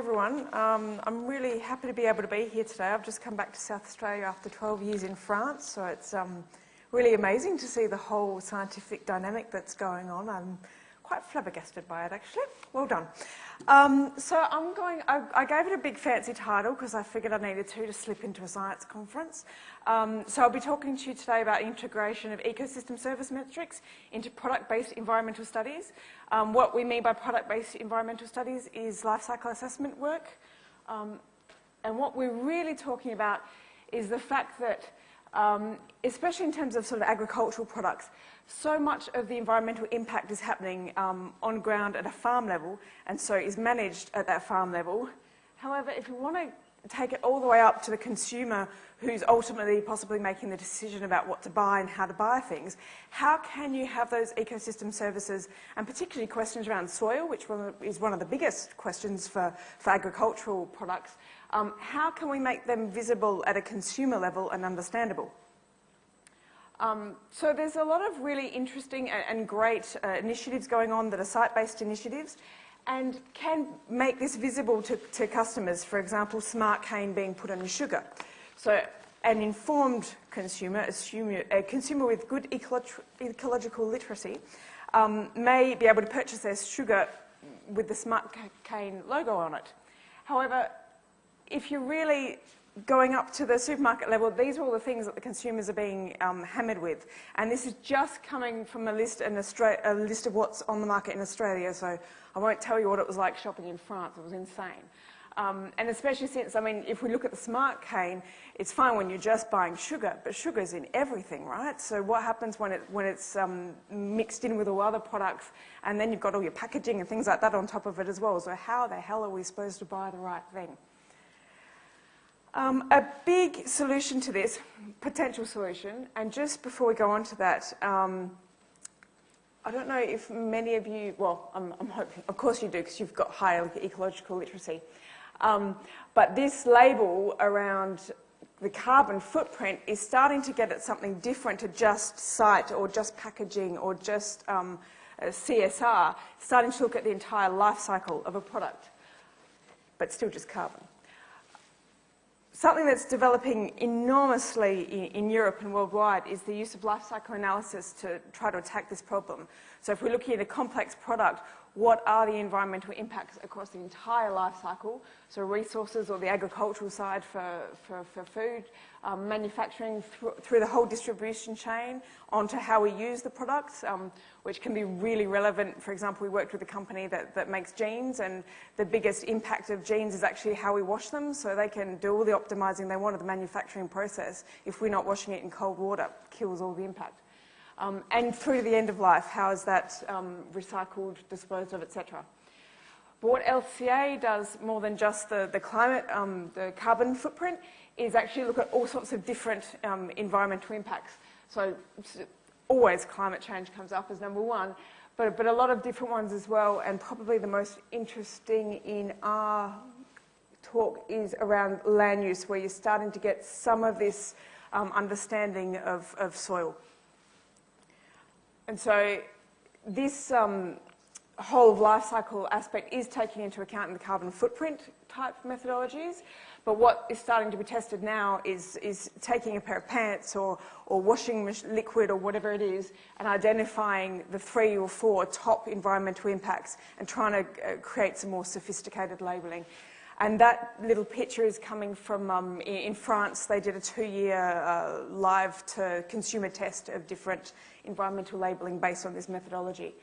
everyone. I'm really happy to be able to be here today. I've just come back to South Australia after 12 years in France, so it's really amazing to see the whole scientific dynamic that's going on. I'm quite flabbergasted by it, actually. Well done. So I gave it a big fancy title because I figured I needed to slip into a science conference. So I'll be talking to you today about integration of ecosystem service metrics into product-based environmental studies. What we mean by product-based environmental studies is life cycle assessment work. And what we're really talking about is the fact that, especially in terms of sort of agricultural products, so much of the environmental impact is happening on ground at a farm level, and so is managed at that farm level. However, if you want to take it all the way up to the consumer who's ultimately possibly making the decision about what to buy and how to buy things, how can you have those ecosystem services, and particularly questions around soil, which is one of the biggest questions for agricultural products, how can we make them visible at a consumer level and understandable? So there's a lot of really interesting and great initiatives going on that are site-based initiatives and can make this visible to customers. For example, smart cane being put on your sugar. So an informed consumer, a consumer with good ecological literacy, may be able to purchase their sugar with the smart cane logo on it. However, if you're really going up to the supermarket level, these are all the things that the consumers are being hammered with. And this is just coming from a list of what's on the market in Australia, so I won't tell you what it was like shopping in France. It was insane. And especially since, I mean, if we look at the smart cane, it's fine when you're just buying sugar, but sugar's in everything, right? So what happens when it's mixed in with all other products, and then you've got all your packaging and things like that on top of it as well. So how the hell are we supposed to buy the right thing? A big solution to this, potential solution, and just before we go on to that, I don't know if many of you, well, I'm hoping, of course you do, because you've got high ecological literacy, but this label around the carbon footprint is starting to get at something different to just site or just packaging or just CSR, starting to look at the entire life cycle of a product, but still just carbon. Something that's developing enormously in Europe and worldwide is the use of life cycle analysis to try to attack this problem. So if we're looking at a complex product, what are the environmental impacts across the entire life cycle? So resources or the agricultural side for food, manufacturing through the whole distribution chain onto how we use the products, which can be really relevant. For example, we worked with a company that makes jeans, and the biggest impact of jeans is actually how we wash them, so they can do all the optimizing they want of the manufacturing process. If we're not washing it in cold water, it kills all the impact. And through to the end of life, how is that recycled, disposed of, etc. But what LCA does more than just the climate, the carbon footprint, is actually look at all sorts of different environmental impacts. So always climate change comes up as number one, but a lot of different ones as well, and probably the most interesting in our talk is around land use, where you're starting to get some of this understanding of soil. And so this whole life cycle aspect is taking into account in the carbon footprint type methodologies, but what is starting to be tested now is taking a pair of pants or washing liquid or whatever it is and identifying the 3 or 4 top environmental impacts and trying to create some more sophisticated labelling. And that little picture is coming from, in France, they did a 2-year live to consumer test of different environmental labelling based on this methodology.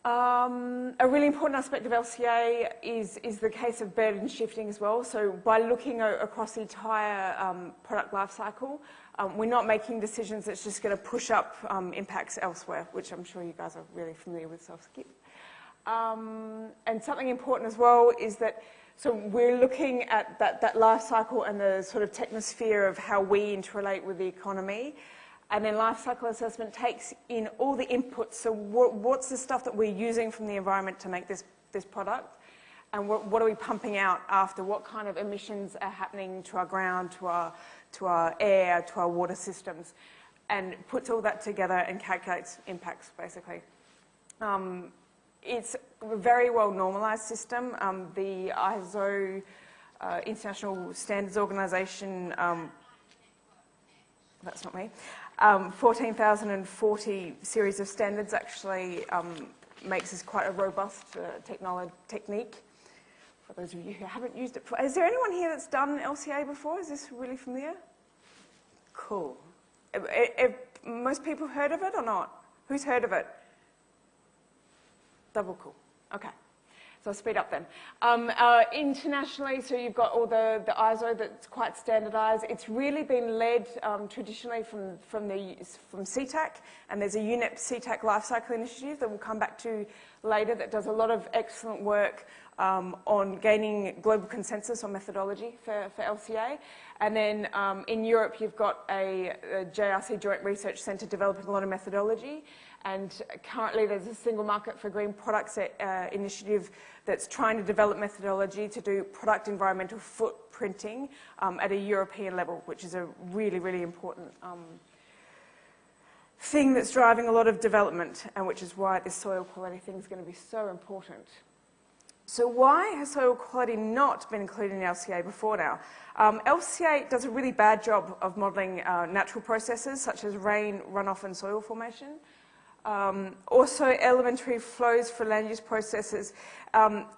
A really important aspect of LCA is the case of burden shifting as well. So by looking across the entire product life cycle, we're not making decisions that's just going to push up impacts elsewhere, which I'm sure you guys are really familiar with, so I'll skip. And something important as well is that, so we're looking at that life cycle and the sort of technosphere of how we interrelate with the economy. And then life cycle assessment takes in all the inputs. So what's the stuff that we're using from the environment to make this product? And what are we pumping out after? What kind of emissions are happening to our ground, to our air, to our water systems? And puts all that together and calculates impacts, basically. It's a very well normalised system. The ISO International Standards Organisation, that's not me, 14,040 series of standards actually makes this quite a robust technique. For those of you who haven't used it before. Is there anyone here that's done LCA before? Is this really familiar? Cool. Most people heard of it or not? Who's heard of it? Double cool. Okay. So I'll speed up then. Internationally, so you've got all the ISO that's quite standardised. It's really been led traditionally from CTAC, and there's a UNEP CTAC Lifecycle Initiative that we'll come back to later that does a lot of excellent work on gaining global consensus on methodology for LCA. And then in Europe, you've got a JRC Joint Research Centre developing a lot of methodology. And currently, there's a Single Market for Green Products initiative that's trying to develop methodology to do product environmental footprinting at a European level, which is a really, really important thing that's driving a lot of development, and which is why this soil quality thing is going to be so important. So why has soil quality not been included in LCA before now? LCA does a really bad job of modelling natural processes such as rain, runoff and soil formation. Also elementary flows for land use processes.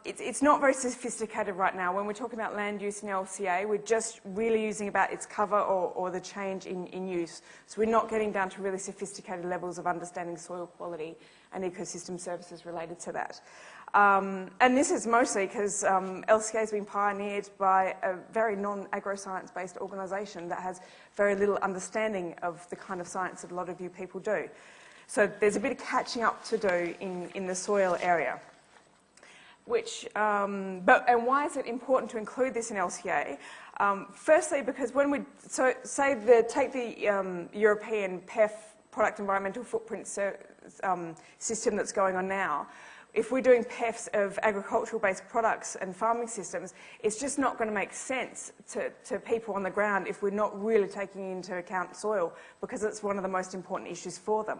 It's not very sophisticated right now. When we're talking about land use in LCA, we're just really using about its cover or the change in use. So we're not getting down to really sophisticated levels of understanding soil quality and ecosystem services related to that. And this is mostly because LCA has been pioneered by a very non-agroscience-based organisation that has very little understanding of the kind of science that a lot of you people do. So there's a bit of catching up to do in the soil area. And why is it important to include this in LCA? Firstly, because when we take the European PEF product environmental footprint system that's going on now. If we're doing PEFs of agricultural-based products and farming systems, it's just not going to make sense to people on the ground if we're not really taking into account soil, because it's one of the most important issues for them.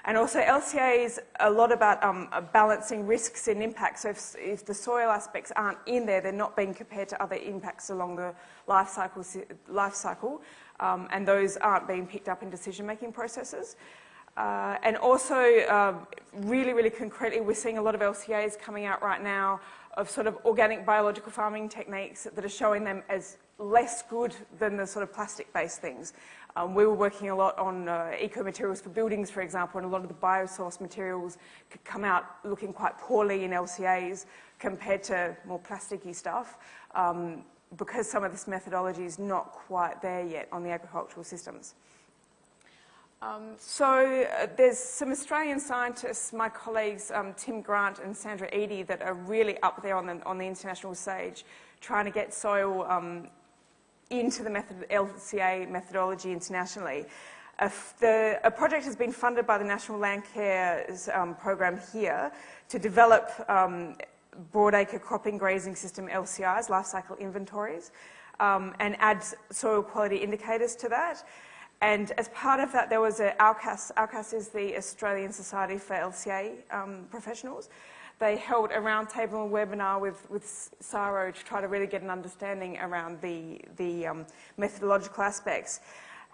And also LCA is a lot about balancing risks and impacts. So if the soil aspects aren't in there, they're not being compared to other impacts along the life cycle, and those aren't being picked up in decision-making processes. And also, really, really concretely, we're seeing a lot of LCAs coming out right now of sort of organic biological farming techniques that are showing them as less good than the sort of plastic-based things. We were working a lot on eco-materials for buildings, for example, and a lot of the biosource materials could come out looking quite poorly in LCAs compared to more plasticky stuff, because some of this methodology is not quite there yet on the agricultural systems. There's some Australian scientists, my colleagues Tim Grant and Sandra Eadie, that are really up there on the international stage, trying to get soil into the LCA methodology internationally. A project has been funded by the National Land Care's program here to develop broadacre cropping grazing system LCIs, life cycle inventories, and add soil quality indicators to that. And as part of that, there was an ALCAS. ALCAS is the Australian Society for LCA Professionals. They held a roundtable and webinar with SARO to try to really get an understanding around the methodological aspects.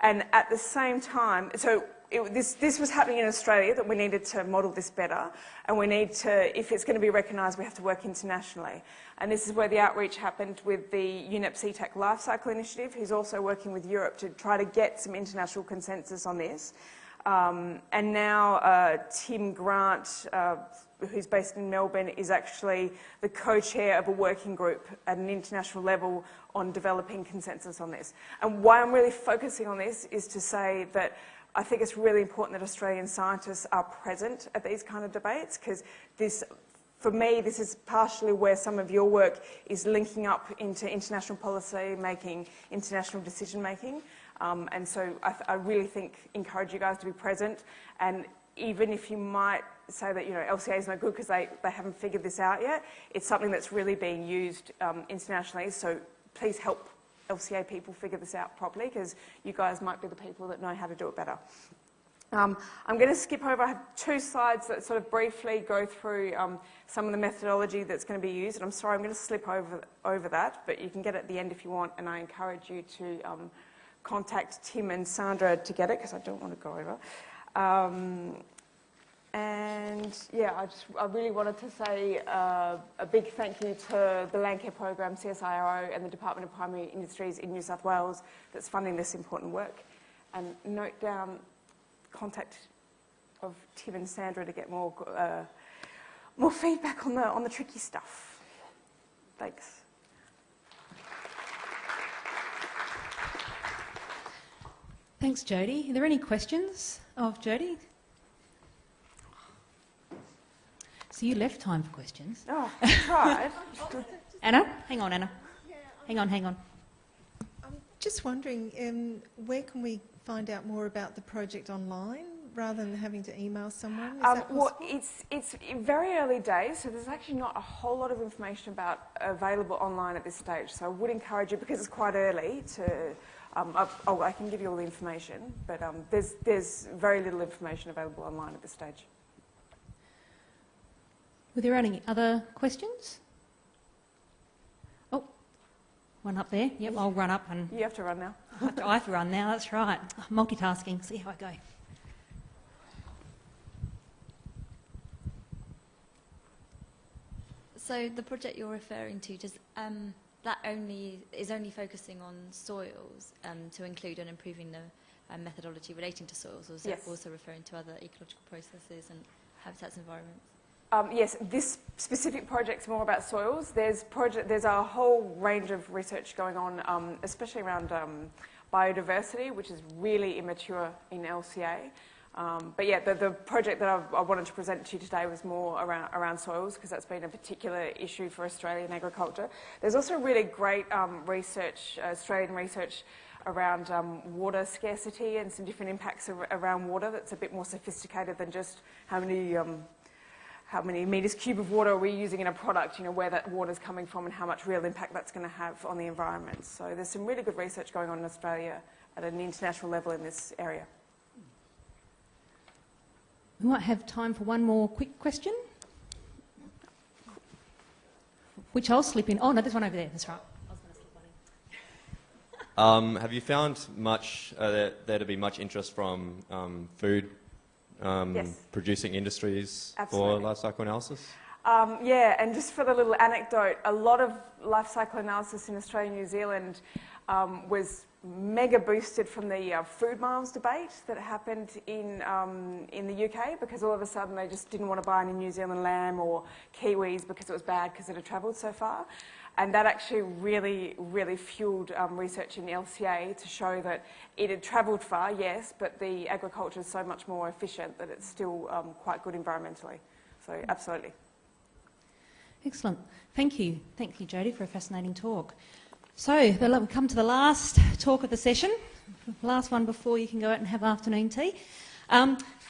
And at the same time, this was happening in Australia, that we needed to model this better, and we need to, if it's going to be recognised, we have to work internationally. And this is where the outreach happened with the UNEP CTAC Lifecycle Initiative, who's also working with Europe to try to get some international consensus on this. And now Tim Grant, who's based in Melbourne, is actually the co-chair of a working group at an international level on developing consensus on this. And why I'm really focusing on this is to say that I think it's really important that Australian scientists are present at these kind of debates, because this, for me, this is partially where some of your work is linking up into international policy making, international decision making. And so I really encourage you guys to be present. And even if you might say that, LCA is no good because they haven't figured this out yet, it's something that's really being used internationally. So please help LCA people figure this out properly, because you guys might be the people that know how to do it better. I'm going to skip over. I have 2 slides that sort of briefly go through some of the methodology that's going to be used. And I'm sorry, I'm going to slip over that, but you can get it at the end if you want. And I encourage you to contact Tim and Sandra to get it, because I don't want to go over. And yeah, I really wanted to say a big thank you to the Landcare Program, CSIRO, and the Department of Primary Industries in New South Wales that's funding this important work. And note down contact of Tim and Sandra to get more feedback on the tricky stuff. Thanks. Thanks, Jodie. Are there any questions of Jodie? So you left time for questions. Oh, I tried. Anna? Hang on, Anna. Hang on. I'm just wondering, where can we find out more about the project online rather than having to email someone? Is that possible? Well, it's very early days, so there's actually not a whole lot of information available online at this stage. So I would encourage you, because it's quite early, to I can give you all the information, but there's very little information available online at this stage. Were there any other questions? Oh, one up there. Yep, I'll run up and... You have to run now. I have to run now, that's right. Multitasking, see how I go. So the project you're referring to, does that is only focusing on soils to include and improving the methodology relating to soils, or is it also referring to other ecological processes and habitats and environments? Yes, this specific project's more about soils. There's a whole range of research going on, especially around biodiversity, which is really immature in LCA. But yeah, the project that I wanted to present to you today was more around soils, because that's been a particular issue for Australian agriculture. There's also really great Australian research around water scarcity and some different impacts around water that's a bit more sophisticated than just how many metres cube of water are we using in a product, where that water's coming from and how much real impact that's going to have on the environment. So there's some really good research going on in Australia at an international level in this area. We might have time for one more quick question, which I'll slip in. Oh, no, there's one over there. That's right. I was going to slip one in. Have you found there to be much interest from food producing industries for life cycle analysis? Yeah, and just for the little anecdote, a lot of life cycle analysis in Australia and New Zealand was mega boosted from the food miles debate that happened in the UK, because all of a sudden they just didn't want to buy any New Zealand lamb or kiwis because it was bad because it had travelled so far. And that actually really, really fueled research in the LCA to show that it had travelled far, yes, but the agriculture is so much more efficient that it's still quite good environmentally. So absolutely. Excellent. Thank you. Thank you, Jodie, for a fascinating talk. So we've come to the last talk of the session, last one before you can go out and have afternoon tea.